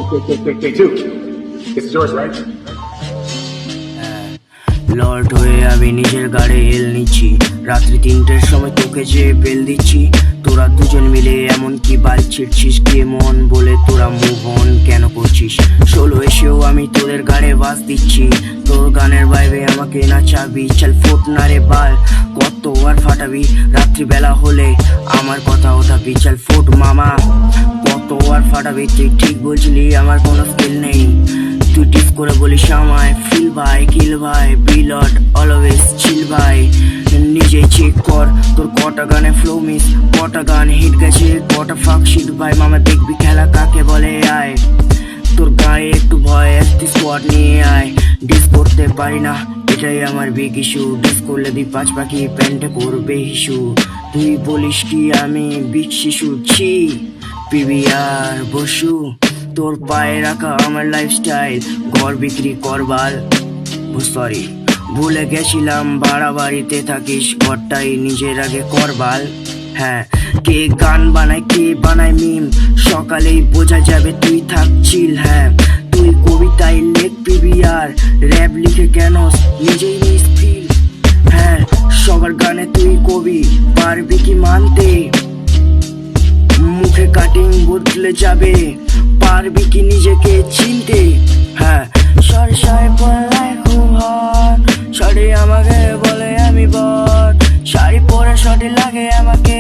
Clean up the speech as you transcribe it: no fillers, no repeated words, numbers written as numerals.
Take two. This is yours, right? Lord হয়ে আমি নিজের গাড়ি হেল নিচ্ছি, রাত্রি 3টের সময় তোকে যে বেল দিচ্ছি। তোরা দুজন মিলে এমন কি বাল ছিড়ছিস, কে মন বলে তোরা মুভ অন কেন করছিস? 16 এসেও আমি তোদের গাড়ে বাস দিচ্ছি, তোর গানের বাইরে আমাকে নাচাবি। চল ফোট না রে বাল, কত আর ফাটাবি? রাত্রিবেলা হলে আমার কথা ওঠাবি। চল ফোট মামা, কত আর ফাটাবি? তুই ঠিক বলছিলি, আমার কোনো স্কিল নেই। তুই ডিস করে বলিস আমায় ফিল ভাই, কিল ভাই, বিলট অলওয়েজ চিল ভাই। নিজে চেক কর তোর কটা গানে ফ্লো মিস, কটা গান হিট গেছে, কটা ফাক শিট ভাই। মামা দেখবি খেলা কাকে বলে, আয় তোর গায়ে একটু ভয়, একটি স্কোয়াড নিয়ে আয়। ডিস করতে পারি না, এটাই আমার বিগ ইস্যু। ডিস করলে দুই পাঁচ পাখি প্যান্টে পড়বে হিসু। তুই বলিস কি আমি বিগ শিশু? ছি পিবিআর বসু, তোর পায়ে রাখা আমার লাইফস্টাইল ঘর বিক্রি করবাল। সরি ভুলে গেছিলাম বাড়াবাড়িতে থাকিস, ঘরটাই নিজের আগে করবাল। হ্যাঁ, কে গান বানায় কে বানায় মিম, সকালেই বোঝা যাবে তুই থাকছিল। হ্যাঁ, তুই কবিতায় লেখ পিবিআর, র্যাপ লিখে কেন নিজেই নিস ফিল। হ্যাঁ, সবার গানে তুই কবি, পারবি কি মানতে? মুখে কাটিং বদলে যাবে, পারবি কি নিজেকে চিনতে? হ্যাঁ, সরে সরে পড়ায় খুব হট, সরে আমাকে বলে আমি বট। শাড়ি পরে সরে লাগে আমাকে